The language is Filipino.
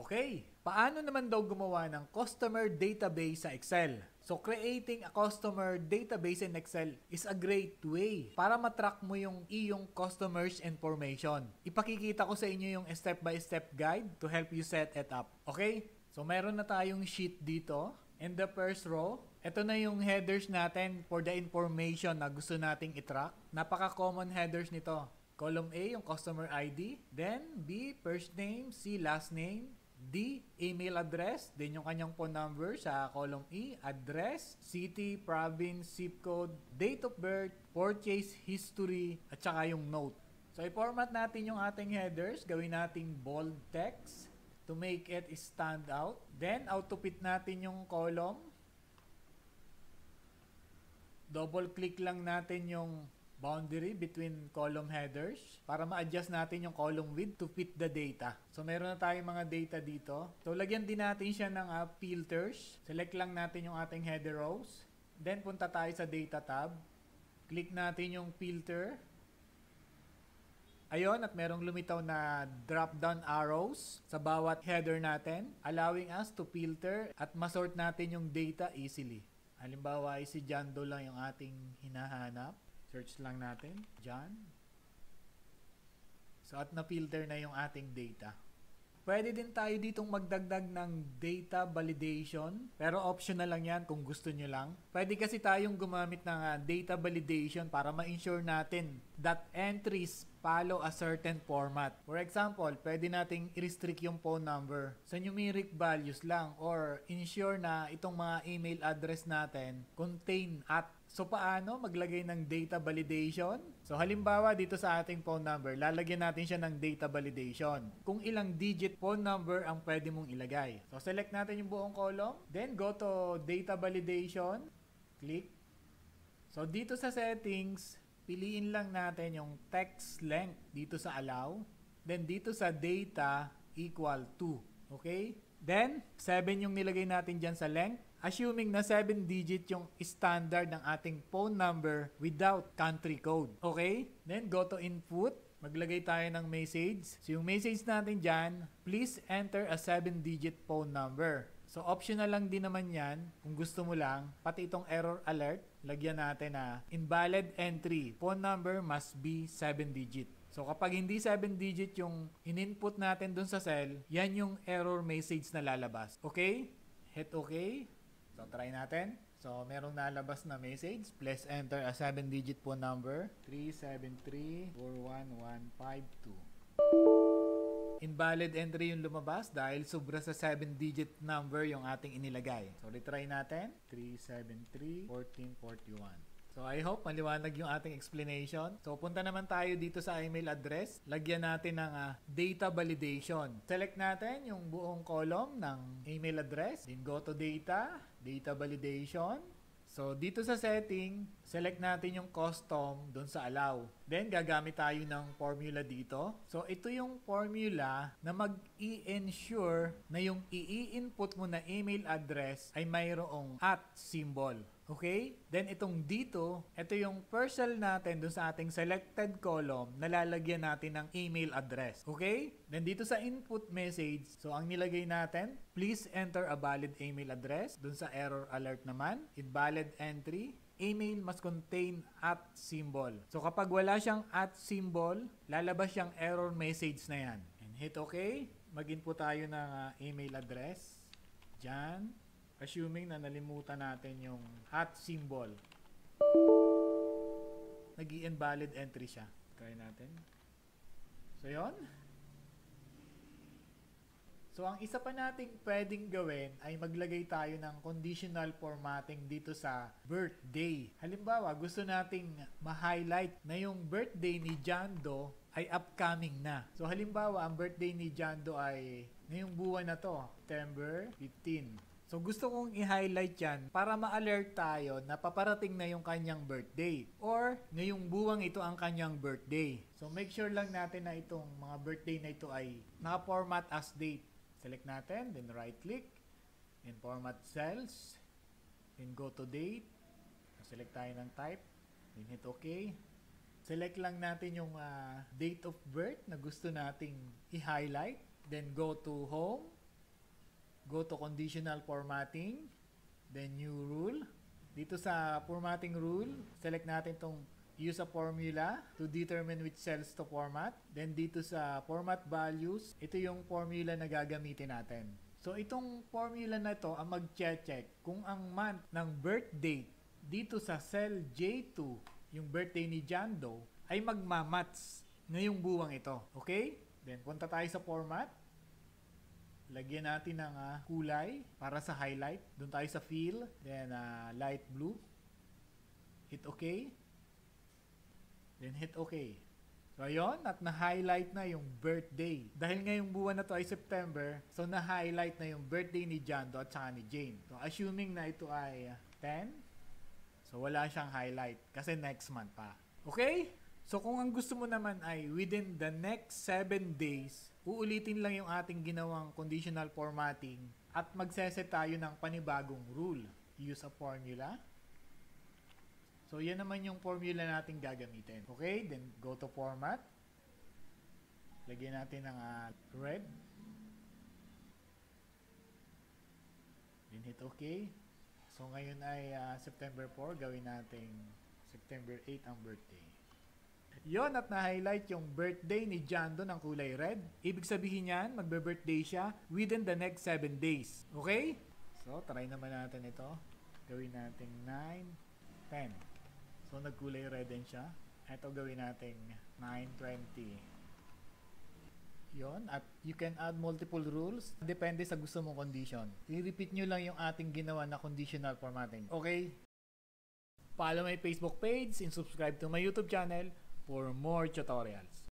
Okay, paano naman daw gumawa ng customer database sa Excel? So, creating a customer database in Excel is a great way para matrack mo yung iyong customers information. Ipakikita ko sa inyo yung step-by-step guide to help you set it up. Okay? So, meron na tayong sheet dito. In the first row, ito na yung headers natin for the information na gusto nating itrack. Napaka-common headers nito. Column A, yung customer ID. Then, B, first name. C, last name. D, email address, then yung kanyang phone number sa column E, address, city, province, zip code, date of birth, purchase history, at saka yung note. So, i-format natin yung ating headers, gawin nating bold text to make it stand out. Then, auto-fit natin yung column. Double-click lang natin yung boundary between column headers para ma-adjust natin yung column width to fit the data. So, meron na tayong mga data dito. So, lagyan din natin siya ng filters. Select lang natin yung ating header rows. Then, punta tayo sa data tab. Click natin yung filter. Ayun, at merong lumitaw na drop-down arrows sa bawat header natin, allowing us to filter at masort natin yung data easily. Halimbawa, si John Doe lang yung ating hinahanap. Search lang natin, John. So, at na-filter na yung ating data. Pwede din tayo ditong magdagdag ng data validation, pero optional lang yan kung gusto nyo lang. Pwede kasi tayong gumamit ng data validation para ma-ensure natin that entries follow a certain format. For example, pwede nating i-restrict yung phone number sa numeric values lang or ensure na itong mga email address natin contain at. So, paano maglagay ng data validation? So, halimbawa dito sa ating phone number, lalagyan natin siya ng data validation. Kung ilang digit phone number ang pwede mong ilagay. So, select natin yung buong column. Then, go to data validation. Click. So, dito sa settings, piliin lang natin yung text length dito sa allow. Then, dito sa data equal to. Okay? Then, 7 yung nilagay natin dyan sa length. Assuming na 7 digit yung standard ng ating phone number without country code. Okay? Then, go to input. Maglagay tayo ng message. So, yung message natin dyan, please enter a 7-digit phone number. So, optional lang din naman yan. Kung gusto mo lang, pati itong error alert, lagyan natin na invalid entry. Phone number must be 7-digit. So, kapag hindi 7-digit yung in-input natin dun sa cell, yan yung error message na lalabas. Okay? Hit okay. So, try natin. So, merong nalabas na message. Please enter a 7-digit phone number. 373-41152. Invalid entry yung lumabas dahil sobra sa 7-digit number yung ating inilagay. So, retry natin. 373-1441. So, I hope maliwanag yung ating explanation. So, punta naman tayo dito sa email address. Lagyan natin ng data validation. Select natin yung buong column ng email address. Then, go to data, data validation. So, dito sa setting, select natin yung custom dun sa allow. Then, gagamit tayo ng formula dito. So, ito yung formula na mag-i-ensure na yung i-input mo na email address ay mayroong @ symbol. Okay? Then, itong dito, ito yung parcel natin dun sa ating selected column na lalagyan natin ng email address. Okay? Then, dito sa input message, so ang nilagay natin, please enter a valid email address. Dun sa error alert naman, invalid entry, email must contain @ symbol. So, kapag wala siyang @ symbol, lalabas siyang error message na yan. And hit okay. Mag-input tayo ng email address. Dyan. Assuming na nalimutan natin yung @ symbol. Nag-i-invalid entry siya. Try natin. So, yun. So, ang isa pa nating pwedeng gawin ay maglagay tayo ng conditional formatting dito sa birthday. Halimbawa, gusto nating ma-highlight na yung birthday ni John Doe ay upcoming na. So, halimbawa, ang birthday ni John Doe ay ngayong buwan na to, September 15. So, gusto kong i-highlight yan para ma-alert tayo na paparating na yung kanyang birthday or ngayong buwang ito ang kanyang birthday. So, make sure lang natin na itong mga birthday na ito ay naka-format as date. Select natin, then right-click, then format cells, then go to date. Select tayo ng type, then hit OK. Select lang natin yung date of birth na gusto nating i-highlight. Then go to home. Go to conditional formatting, then new rule. Dito sa formatting rule, select natin itong use a formula to determine which cells to format. Then dito sa format values, ito yung formula na gagamitin natin. So itong formula na ito ang mag-check kung ang month ng birth date dito sa cell J2, yung birthday ni John Doe, ay magmamatch ngayong buwang ito. Okay? Then punta tayo sa format. Lagyan natin ng kulay para sa highlight. Doon tayo sa fill. Then light blue. Hit OK. Then hit OK. So ayun, at na-highlight na yung birthday. Dahil ngayong buwan na to ay September, so na-highlight na yung birthday ni John Doe at saka ni Jane. So assuming na ito ay 10, so wala siyang highlight kasi next month pa. Okay? So kung ang gusto mo naman ay within the next 7 days, uulitin lang yung ating ginawang conditional formatting at magseset tayo ng panibagong rule. Use a formula. So yan naman yung formula natin gagamitin. Okay, then go to format. Lagyan natin ng red. Then hit OK. So ngayon ay September 4, gawin natin September 8 ang birthday. Yon, at na-highlight yung birthday ni John Doe ng kulay red. Ibig sabihin yan, magbe-birthday siya within the next 7 days. Okay? So, try naman natin ito. Gawin natin 9, 10. So, nagkulay red din siya. Ito gawin natin 9:20. Yon, at you can add multiple rules. Depende sa gusto mong condition. I-repeat nyo lang yung ating ginawa na conditional formatting. Okay? Follow my Facebook page and subscribe to my YouTube channel for more tutorials.